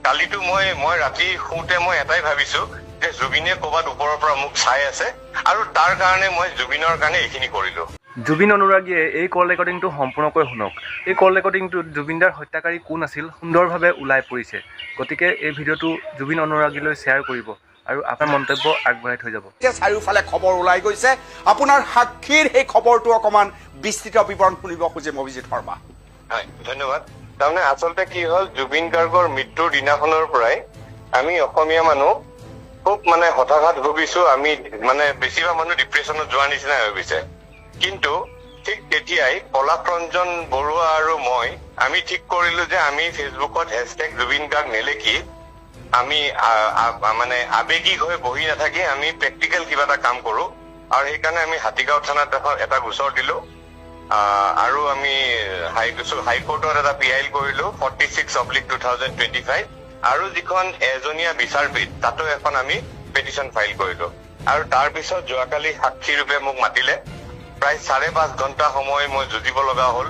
কালিতো মই ৰাতি শুতে মই এটাই ভাবিছো যে জুবিনে ক'বাত ওপৰৰ পৰা মোক চাই আছে আৰু তাৰ কাৰণে মই জুবিনৰ কাৰণে এইখিনি কৰিলো। জুবিন অনুৰাগীয়ে এই কল ৰেকৰ্ডিংটো সম্পূৰ্ণকৈ শুনক। এই কল ৰেকৰ্ডিংটোত জুবিনদাৰ হত্যাকাৰী কোন আছিল সুন্দৰভাৱে ওলাই পৰিছে। গতিকে এই ভিডিঅ'টো জুবিন অনুৰাগীলৈ শ্বেয়াৰ কৰিব আৰু আপোনাৰ মন্তব্য আগবঢ়াই থৈ যাব। চাৰিওফালে খবৰ ওলাই গৈছে, আপোনাৰ সাক্ষীৰ সেই খবৰটো অকমান বিস্তৃত বিৱৰণ শুনিব খুজিম অভিজিৎ শৰ্মা। হয়, ধন্যবাদ। তাৰমানে আচলতে কি হ'ল, জুবিন গাৰ্গৰ মৃত্যুৰ দিনাখনৰ পৰাই আমি অসমীয়া মানুহ খুব হতাশাত ভুগিছো। আমি বেছিভাগ মানুহ ডিপ্ৰেশ্যনত যোৱাৰ নিচিনাই হৈ গৈছে। কিন্তু ঠিক তেতিয়াই পলাশ ৰঞ্জন বৰুৱা আৰু আমি ঠিক কৰিলো যে আমি ফেচবুকত হেছটেগ জুবিন গাৰ্গ নেলেখি আমি আবেগিক হৈ বহি নাথাকি আমি প্ৰেক্টিকেল কিবা এটা কাম কৰো। আৰু সেইকাৰণে আমি হাতীগাঁও থানাত এটা গোচৰ দিলো আৰু আমি হাইকোৰ্টত এটা PIL কৰিলো 46/2025 আৰু যিখন এজনীয়া বিচাৰপীঠ তাতো এখন আমি পেটিশ্যন ফাইল কৰিলো। আৰু তাৰ পিছত যোৱাকালি সাক্ষী ৰূপে মোক মাতিলে। প্ৰায় 5.5 ঘণ্টা সময় মই যুঁজিব লগা হ'ল।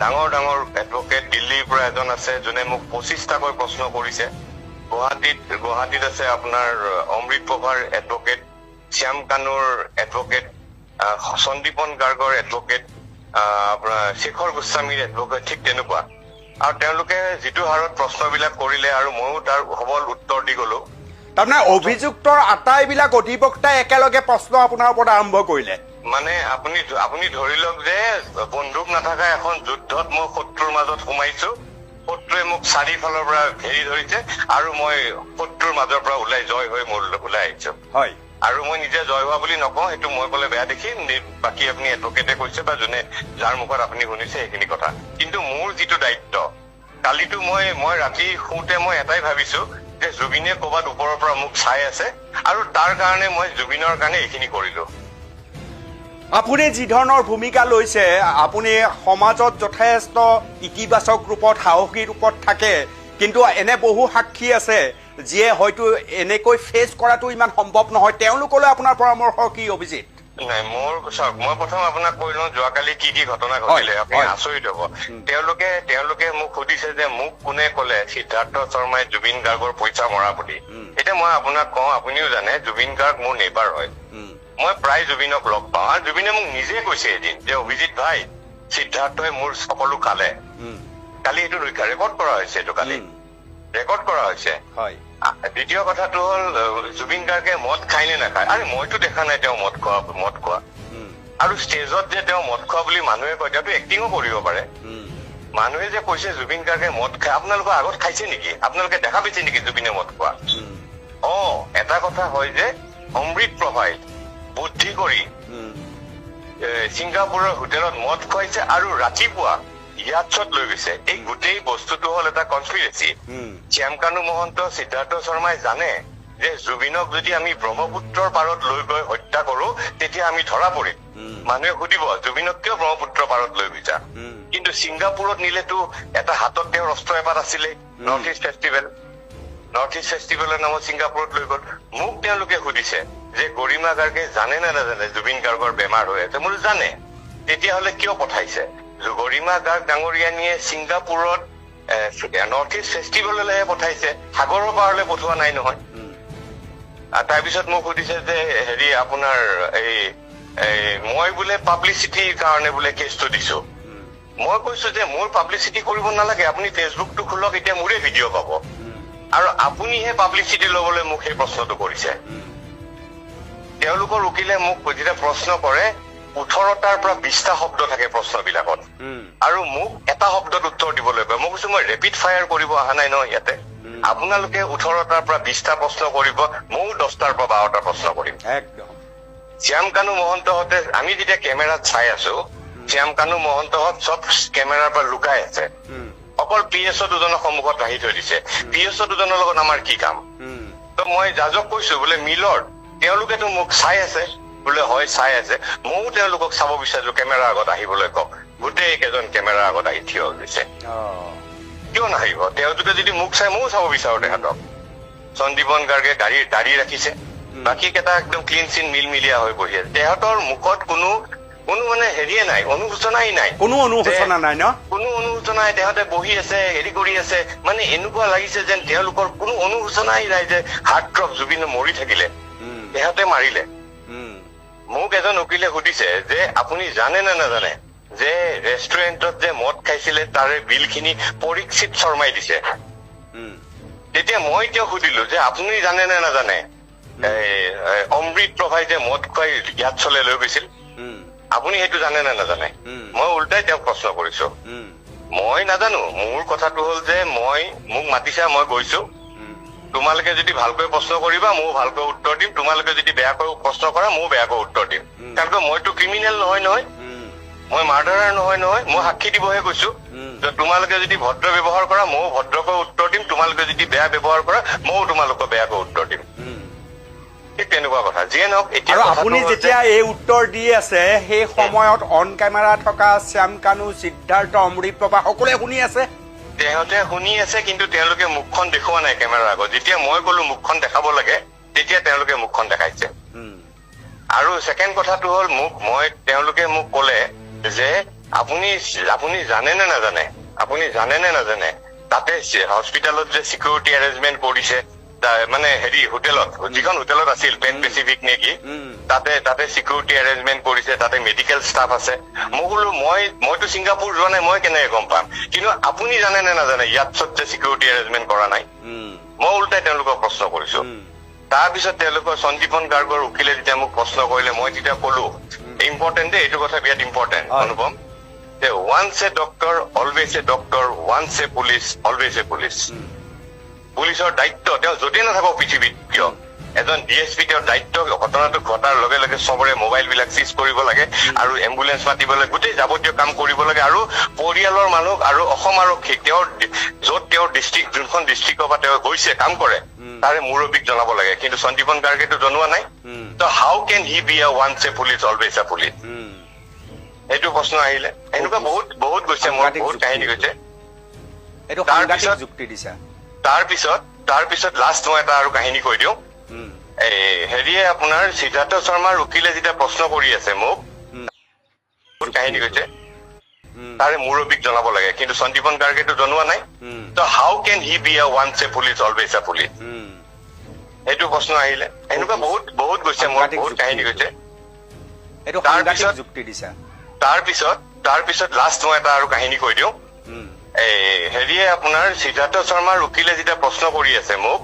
ডাঙৰ ডাঙৰ এডভকেট দিল্লীৰ পৰা এজন আছে যোনে মোক 25টাকৈ প্ৰশ্ন কৰিছে। গুৱাহাটীত আছে আপোনাৰ অমৃত প্ৰভাৰ এডভকেট, শ্যাম কানুৰ এডভকেট, সন্দীপন গাৰ্গৰ এডভকেট, আপোনাৰ শেখৰ গোস্বামীৰ এডভকেট, ঠিক তেনেকুৱা। আৰু তেওঁলোকে যিটো হাৰত প্ৰশ্নবিলাক কৰিলে আৰু ময়ো তাৰ সবল উত্তৰ দি গলো। তাৰমানে অভিযুক্তৰ আটাইবিলাক অধিবক্তাই একেলগে প্ৰশ্ন আপোনাৰ ওপৰত আৰম্ভ কৰিলে। আপুনি ধৰি লওক যে বন্দুক নাথাকা এখন যুদ্ধত মই শত্ৰুৰ মাজত সোমাইছো। শত্ৰুৱে মোক চাৰিওফালৰ পৰা ঘেৰি ধৰিছে আৰু মই শত্ৰুৰ মাজৰ পৰা জয় হৈ ওলাই আহিছো। হয়, আৰু মই নিজে জয় হোৱা বুলি নকওঁ, সেইটো মই কলে বেয়া দেখি বাকী আপুনি এডভকেটে কৈছে বা যোনে যাৰ মুখত আপুনি শুনিছে সেইখিনি কথা। কিন্তু মোৰ যিটো দায়িত্ব, কালিতো মই ৰাতি শুতে মই এটাই ভাবিছো যে জুবিনে ক'বাত ওপৰৰ পৰা মোক চাই আছে আৰু তাৰ কাৰণে মই জুবিনৰ কাৰণে এইখিনি কৰিলো। আপুনি যি ধৰণৰ ভূমিকা লৈছে, আপুনি সমাজত যথেষ্ট ইতিবাচক ৰূপত সাহসী ৰূপত থাকে, কিন্তু এনে বহু সাক্ষী আছে যিয়ে হয়তো এনেকৈ ফেচ কৰাটো ইমান সম্ভৱ নহয়। তেওঁলোকলৈ আপোনাৰ পৰামৰ্শ কি অভিজিৎ? নাই, মই প্ৰথম আপোনাক কৈ লওঁ যোৱাকালি কি ঘটনা ঘটিলে। আপুনি আচৰিত হব। তেওঁলোকে মোক সুধিছে যে মোক কোনে কলে সিদ্ধাৰ্থ শৰ্মাই জুবিন গাৰ্গৰ পইচা মৰা বুলি। এতিয়া মই আপোনাক কওঁ, আপুনিও জানে জুবিন গাৰ্গ মোৰ নেইবাৰ হয়। মই প্ৰায় জুবিনক লগ পাওঁ আৰু জুবিনে মোক নিজে কৈছে এদিন যে অভিজিৎ ভাই, সিদ্ধাৰ্থই মোৰ সকলো খালে। কালি এইটো ৰেকৰ্ড কৰা হৈছে, এইটো কালি ৰেকৰ্ড কৰা হৈছে। দ্বিতীয় কথাটো হ'ল জুবিন গাৰ্গে মদ খায় নে নাখায়? আৰে মইতো দেখা নাই তেওঁ মদ খোৱা। আৰু ষ্টেজত যে তেওঁ মদ খোৱা বুলি মানুহে কয়, তেওঁতো এক্টিঙো কৰিব পাৰে। মানুহে যে কৈছে জুবিন গাৰ্গে মদ খায়, আপোনালোকৰ আগত খাইছে নেকি? আপোনালোকে দেখা পাইছে নেকি জুবিনে মদ খোৱা? এটা কথা হয় যে অমৃত প্ৰভাই বুদ্ধি কৰি ছিংগাপুৰৰ হোটেলত মদ খুৱাইছে আৰু ৰাতিপুৱা ইয়াচ্ছত লৈ গৈছে। এই গোটেই বস্তুটো হ'ল এটা কনস্পিৰেচি। শ্যামকানু মহন্ত, সিদ্ধাৰ্থ শৰ্মাই জানে যে জুবিনক যদি আমি ব্ৰহ্মপুত্ৰৰ পাৰত লৈ গৈ হত্যা কৰো তেতিয়া আমি ধৰা পৰিম। মানুহে সুধিব জুবিনক কিয় ব্ৰহ্মপুত্ৰৰ পাৰত লৈ গৈছা? কিন্তু ছিংগাপুৰত নিলেতো এটা হাতত তেওঁৰ অস্ত্ৰ এপাত আছিলে। নৰ্থ ইষ্ট ফেষ্টিভেলৰ নামত ছিংগাপুৰত লৈ গ'ল। মোক তেওঁলোকে সুধিছে যে গৰিমা গাৰ্গে জানে নে নাজানে জুবিন গাৰ্গৰ বেমাৰ হৈ আছে? মোৰ জানে। তেতিয়াহলে কিয় পঠাইছে? গৰিমা গাৰ্গ ডাঙৰীয়ানীয়ে ছিংগাপুৰত নৰ্থ ইষ্ট ফেষ্টিভেললৈহে পঠাইছে, সাগৰৰ পাৰলৈ পঠোৱা নাই নহয়। তাৰপিছত মোক সুধিছে যে আপোনাৰ মই বোলে পাব্লিচিটিৰ কাৰণে বোলে কেছটো দিছো। মই কৈছো যে মোৰ পাব্লিচিটি কৰিব নালাগে, আপুনি ফেচবুকটো খোলক, এতিয়া মোৰে ভিডিঅ' পাব। আৰু আপুনিহে পাব্লিচিটি লবলৈ মোক সেই প্ৰশ্নটো কৰিছে। তেওঁলোকৰ উকিলে মোক যেতিয়া প্ৰশ্ন কৰে 18টাৰ পৰা 20টা শব্দ থাকে প্ৰশ্নবিলাকত, আৰু মোক এটা শব্দত উত্তৰ দিবলৈ কয়। মই কৈছো মই ৰেপিড ফায়াৰ কৰিব অহা নাই নহয় ইয়াতে। আপোনালোকে 18টাৰ পৰা 20টা প্ৰশ্ন কৰিব, ময়ো 10টাৰ পৰা 12টা প্ৰশ্ন কৰিম। শ্যামকানু মহন্তহঁতে, আমি যেতিয়া কেমেৰাত চাই আছো, শ্যামকানু মহন্তহঁত চব কেমেৰাৰ পৰা লুকাই আছে। অকল PSO দুজনৰ সন্মুখত ৰাখি থৈ দিছে। PSO দুজনৰ লগত আমাৰ কি কাম? ত মই জাজক কৈছো বোলে মিলৰ্ড, তেওঁলোকেতো মোক চাই আছে। বোলে হয় চাই আছে, ময়ো তেওঁলোকক চাব বিচাৰিছো, কেমেৰাৰ আগত আহিবলৈ কওক। গোটেই কেইজন কেমেৰাৰ আগত আহি থিয় হৈছে। কিয় নাহিব? তেওঁলোকে যদি মোক চাই ময়ো চাব বিচাৰো তেহেঁতক। সন্দীপন গাৰ্গে দাড়ি ৰাখিছে, বাকী কেইটা একদম ক্লিন চিন মিলমিলীয়া হৈ বহি আছে। তেহেঁতৰ মুখত কোনো কোনো মানে হেৰিয়ে নাই, অনুশোচনাই নাই, কোনো অনুশোচনা নাই ন? কোনো অনুশোচনাই। তেহঁতে বহি আছে, হেৰি কৰি আছে, মানে এনেকুৱা লাগিছে যেন তেওঁলোকৰ কোনো অনুশোচনাই নাই যে হাৰ্ট ড্ৰপ জুবিন মৰি থাকিলে, তেহঁতে মাৰিলে। মোক এজন উকিলে সুধিছে যে আপুনি জানে নে নাজানে যে ৰেষ্টুৰেণ্টত যে মদ খাইছিলে তাৰে বিলখিনি পৰীক্ষিত শৰ্মাই দিছে। তেতিয়া মই তেওঁ সুধিলো যে আপুনি জানে নে নাজানে অমৃত প্ৰভাই যে মদ খুৱাই ইয়াত চলে লৈ গৈছিল, আপুনি সেইটো জানে নে নাজানে? মই উল্টাই তেওঁক প্ৰশ্ন কৰিছো, মই নাজানো। মোৰ কথাটো হ'ল যে মোক মাতিছা, মই গৈছো, তোমালোকে যদি ভালকৈ প্ৰশ্ন কৰিবা ময়ো ভালকৈ উত্তৰ দিম, তোমালোকে যদি বেয়াকৈ প্ৰশ্ন কৰা ময়ো বেয়াকৈ উত্তৰ দিম। কাৰণ মইতো ক্ৰিমিনেল নহয়, মই মাৰ্ডাৰাৰ নহয়, মই সাক্ষী দিবহে গৈছো। তোমালোকে যদি ভদ্ৰ ব্যৱহাৰ কৰা ময়ো ভদ্ৰকৈ উত্তৰ দিম, তোমালোকে যদি বেয়া ব্যৱহাৰ কৰা ময়ো তোমালোকক বেয়াকৈ উত্তৰ দিম। ঠিক তেনেকুৱা কথা। যিয়ে নহওক, এতিয়া আপুনি যেতিয়া এই উত্তৰ দি আছে সেই সময়ত অন কেমেৰা থকা শ্যাম কানু, সিদ্ধাৰ্থ, অমৃত প্ৰভা সকলোৱে শুনি আছে। তেহঁতে শুনি আছে, কিন্তু তেওঁলোকে মুখখন দেখুওৱা নাই কেমেৰাৰ আগত। যেতিয়া মই কলো মুখখন দেখাব লাগে তেতিয়া তেওঁলোকে মুখখন দেখাইছে। আৰু ছেকেণ্ড কথাটো হ'ল তেওঁলোকে মোক কলে যে আপুনি জানে নে নাজানে তাতে হস্পিটেলত যে চিকিউৰিটি এৰেঞ্জমেণ্ট কৰিছে, মানে হেৰি হোটেলত, যিখন হোটেলত আছিল পেন পেচিফিক নেকি, তাতে চিকিউৰিটি এৰেঞ্জমেণ্ট কৰিছে, তাতে মেডিকেল ষ্টাফ আছে। মই বোলো মইতো ছিংগাপুৰ যোৱা নাই, মই কেনেকে গম পাম? কিন্তু আপুনি জানে নে নাজানে ইয়াত যে চিকিউৰিটি এৰেঞ্জমেণ্ট কৰা নাই? মই উল্টাই তেওঁলোকক প্ৰশ্ন কৰিছো। তাৰপিছত তেওঁলোকৰ সঞ্জীৱন গাৰ্গৰ উকিলে যেতিয়া মোক প্ৰশ্ন কৰিলে, মই তেতিয়া কলো ইম্পৰ্টেণ্ট দেই, এইটো কথা বিৰাট ইম্পৰ্টেণ্ট অনুপম, যে once A doctor always A doctor, once a police always a police. পুলিচৰ দায়িত্ব তেওঁ য'তেই নাথাকক পৃথিৱীত কিয়, এজন DSP তেওঁৰ দায়িত্ব ঘটনাটো ঘটাৰ লগে লগে চবৰে মোবাইল বিলাক চিজ কৰিব লাগে আৰু এম্বুলেন্স মাতিব লাগে, গোটেই যাৱতীয় কাম কৰিব লাগে। আৰু পৰিয়ালৰ মানুহ আৰু অসম আৰক্ষীক তেওঁৰ ডিষ্ট্ৰিক্ট, যোনখন ডিষ্ট্ৰিক্টৰ পৰা তেওঁ গৈছে কাম কৰে, তাৰে মুৰব্বীক জনাব লাগে। কিন্তু সঞ্জীৱন গাৰ্গেতো জনোৱা নাই। ত' how can he be a once a police always a police? সেইটো প্ৰশ্ন আহিলে। এনেকুৱা বহুত গৈছে, মোৰ বহুত কাহিনী গৈছে। তাৰপিছত লাষ্ট মই এটা আৰু কাহিনী কৈ দিওঁ। হেৰিয়ে আপোনাৰ সিদ্ধাৰ্থ শৰ্মাৰ উকিলে যেতিয়া প্ৰশ্ন কৰি আছে মোক, বহুত কাহিনী গৈছে, তাৰে মুৰব্বীক জনাব লাগে। কিন্তু সঞ্জীৱন গাৰ্গেতো জনোৱা নাই। ত' how can he be a once a police always a police? সেইটো প্ৰশ্ন আহিলে। এনেকুৱা বহুত গৈছে, মোৰ বহুত কাহিনী গৈছে। তাৰপিছত লাষ্ট মই এটা আৰু কাহিনী কৈ দিওঁ। হেৰিয়ে আপোনাৰ সিদ্ধাৰ্থ শৰ্মাৰ উকিলে যেতিয়া প্ৰশ্ন কৰি আছে মোক,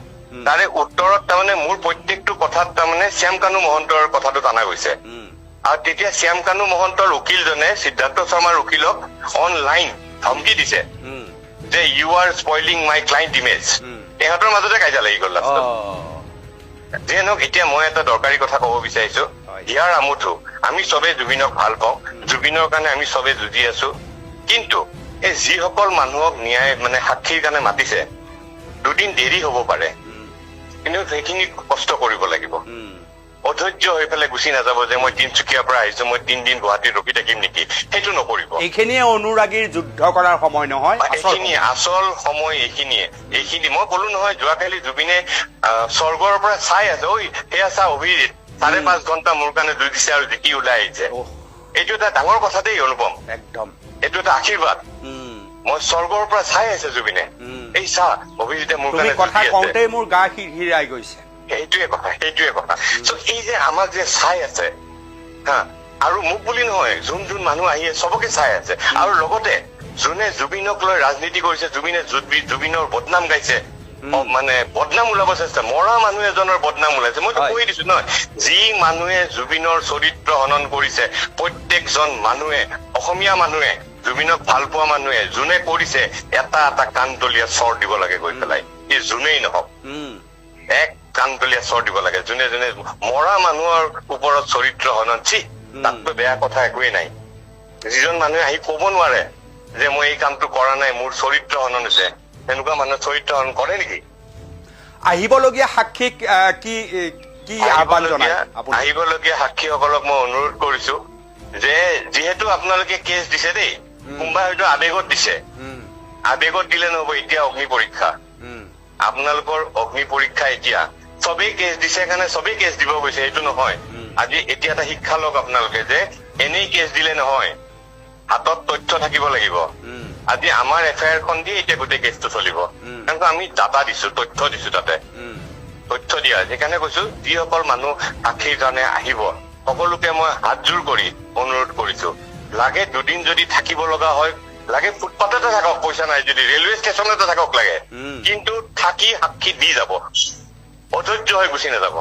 তাৰে উত্তৰত তাৰমানে মোৰ প্ৰত্যেকটো কথাত তাৰমানে শ্যাম কানু মহন্তৰ কথাটো টানা গৈছে। আৰু তেতিয়া শ্যাম কানু মহন্তৰ উকিলজনে সিদ্ধাৰ্থ শৰ্মাৰ উকিলক অনলাইন ধমকি দিছে যে ইউ আৰ স্পইলিং মাই ক্লাইণ্ট ইমেজ। তেহঁতৰ মাজতে কাজিয়া লাগি গ'ল লাষ্টত। যিয়ে নহওক, এতিয়া মই এটা দৰকাৰী কথা ক'ব বিচাৰিছো। ইয়াৰ আমুঠো আমি চবে জুবিনক ভাল পাওঁ, জুবিনৰ কাৰণে আমি চবে যুঁজি আছো। কিন্তু এই যিসকল মানুহক ন্যায় মানে সাক্ষীৰ কাৰণে মাতিছে, দুদিন দেৰি হ'ব পাৰে, কিন্তু সেইখিনি কষ্ট কৰিব লাগিব। অধৈৰ্য হৈ পেলাই গুচি নাযাব যে মই তিনচুকীয়াৰ পৰা আহিছো, মই 3 দিন গুৱাহাটীত ৰখি থাকিম নেকি, সেইটো নকৰিব। এইখিনিয়ে অনুৰাগীৰ যুদ্ধ কৰাৰ সময় নহয়, এইখিনিয়ে আচল সময়। এইখিনি মই কলো নহয়, যোৱাকালি জুবিনে স্বৰ্গৰ পৰা চাই আছে, ঐ সেয়া চা অভিজিত 5.5 ঘণ্টা মোৰ কাৰণে যুঁজ দিছে আৰু জিকি ওলাই আহিছে। এইটো এটা ডাঙৰ কথা দেই অনুপম, একদম এইটো এটা আশীৰ্বাদ। মই স্বৰ্গৰ পৰা চাই আছে জুবিনে, এই চা অভিজিতে মোৰ কাৰণে কথা কওঁতে মোৰ গা হিৰাই গৈছে। সেইটোৱে কথা। চ' এই যে আমাক যে চাই আছে হা, আৰু মোক বুলি নহয়, যোন মানুহ আহি চবকে চাই আছে, আৰু লগতে যোনে জুবিনক লৈ ৰাজনীতি কৰিছে, জুবিনৰ বদনাম গাইছে, মানে বদনাম ওলাব চেষ্টা, মৰা মানুহ এজনৰ বদনাম ওলাইছে। মইতো কৈ দিছো নহয়, যি মানুহে জুবিনৰ চৰিত্ৰ হনন কৰিছে, প্ৰত্যেকজন মানুহে, অসমীয়া মানুহে, জুবিনক ভাল পোৱা মানুহে, যোনে কৰিছে, এটা কাণতলীয়া চৰ দিব লাগে গৈ পেলাই। এই যোনেই নহওক, এক কাণতলীয়া চৰ দিব লাগে। যোনে মৰা মানুহৰ ওপৰত চৰিত্ৰ হনন, তাতকৈ বেয়া কথা একোৱেই নাই। যিজন মানুহে আহি কব নোৱাৰে যে মই এই কামটো কৰা নাই, মোৰ চৰিত্ৰ হনন হৈছে, তেনেকুৱা মানুহে চৰিত্ৰ হনন কৰে নেকি? আহিবলগীয়া সাক্ষীক কি আহ্বান জনায়? আহিবলগীয়া সাক্ষীসকলক মই অনুৰোধ কৰিছো যে যিহেতু আপোনালোকে কেছ দিছে দেই, কোনোবাই হয়তো আবেগত দিছে, আবেগত দিলে নহব। এতিয়া অগ্নি পৰীক্ষা, আপোনালোকৰ অগ্নি পৰীক্ষা। এতিয়া চবেই কেছ দিছে কাৰণে চবেই কেছ দিব গৈছে, সেইটো নহয়। আজি এতিয়া এটা শিক্ষা লওক আপোনালোকে যে এনেই কেছ দিলে নহয়, হাতত তথ্য থাকিব লাগিব। আজি আমাৰ FIR খন দিয়ে এতিয়া গোটেই কেছটো চলিব, কাৰণ আমি ডাটা দিছো, তথ্য দিছো, তাতে তথ্য দিয়া। সেইকাৰণে কৈছো যিসকল মানুহ সাক্ষীৰ কাৰণে আহিব সকলোকে মই হাতযোৰ কৰি অনুৰোধ কৰিছো, লাগে দুদিন যদি থাকিব লগা হয়, লাগে ফুটপাথতে থাকক, পইচা নাই যদি ৰেলৱে ষ্টেচনতে থাকক লাগে, কিন্তু থাকি সাক্ষী দি যাব, অধৈৰ্য হৈ গুচি নাযাব।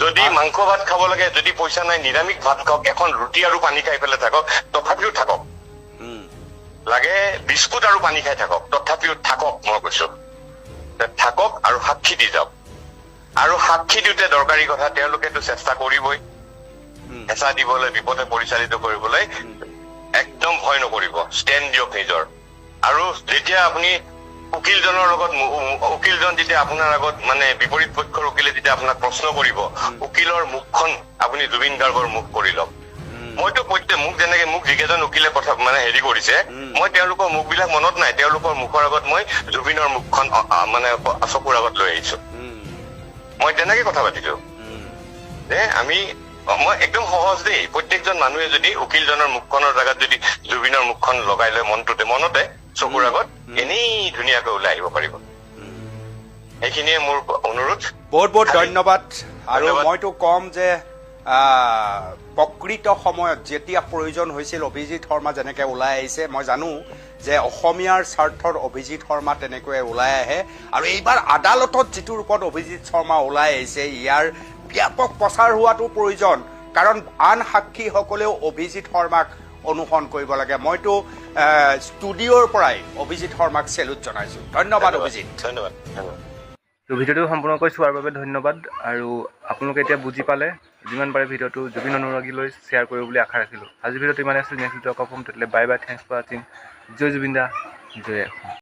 যদি মাংস ভাত খাব লাগে, যদি পইচা নাই নিৰামিষ ভাত খাওক, এখন ৰুটি আৰু পানী খাই পেলাই থাকক, তথাপিও থাকক। লাগে বিস্কুট আৰু পানী খাই থাকক, তথাপিও থাকক। মই কৈছো থাকক আৰু সাক্ষী দি যাওক। আৰু সাক্ষী দিওঁতে দৰকাৰী কথা, তেওঁলোকেতো চেষ্টা কৰিবই হেঁচা দিবলৈ, বিপথে পৰিচালিত কৰিবলৈ। একদম ভয় নকৰিব, ষ্টেণ্ড দিয়ক নিজৰ। আৰু যেতিয়া আপুনি উকিলজনৰ লগত, উকিলজন যেতিয়া আপোনাৰ আগত মানে বিপৰীত পক্ষৰ উকিলে যেতিয়া আপোনাক প্ৰশ্ন কৰিব, উকিলৰ মুখখন আপুনি জুবিন গাৰ্গৰ মুখ কৰি লওক। মইতো মোক যেনেকে মোক যিকেইজন উকিলে কথা মানে হেৰি কৰিছে, মই তেওঁলোকৰ মুখবিলাক মনত নাই, তেওঁলোকৰ মুখৰ আগত মই জুবিনৰ মুখখন মানে চকুৰ আগত লৈ আহিছো। মই তেনেকে কথা পাতিছো যে মই একদম সহজ দেই, প্ৰত্যেকজন মানুহে যদি উকিলজনৰ মুখখনৰ জেগাত যদি জুবিনৰ মুখখন লগাই লৈ মনতে চকুৰ আগত এনেই ধুনীয়াকৈ ওলাই আহিব পাৰিব। সেইখিনিয়ে মোৰ অনুৰোধ। বহুত বহুত ধন্যবাদ। আৰু মইতো ক'ম যে প্ৰকৃত সময়ত যেতিয়া প্ৰয়োজন হৈছিল অভিজিত শৰ্মা যেনেকৈ ওলাই আহিছে, মই জানো যে অসমীয়াৰ স্বাৰ্থত অভিজিত শৰ্মা তেনেকৈ ওলাই আহে। আৰু এইবাৰ আদালতত যিটো ৰূপত অভিজিত শৰ্মা ওলাই আহিছে, ইয়াৰ ব্যাপক প্ৰচাৰ হোৱাটো প্ৰয়োজন, কাৰণ আন সাক্ষীসকলেও অভিজিত শৰ্মাক অনুসৰণ কৰিব লাগে। মইতো ষ্টুডিঅ'ৰ পৰাই অভিজিত শৰ্মাক চেলুট জনাইছো। ধন্যবাদ অভিজিত। ধন্যবাদ। তো ভিডিঅ'টো সম্পূৰ্ণকৈ চোৱাৰ বাবে ধন্যবাদ। আৰু আপোনালোকে এতিয়া বুজি পালে, যিমান পাৰে ভিডিঅ'টো জুবিন অনুৰাগীলৈ শ্বেয়াৰ কৰিব বুলি আশা ৰাখিলোঁ। আজি ভিডিঅ'টো ইমানে আছিল। নেক্সট ভিডিঅ' আকৌ পাম, তেতিয়াহ'লে বাই বাই, থেংকছ ফৰ ৱাচিং। জয় জুবিন দা, জয় অসম।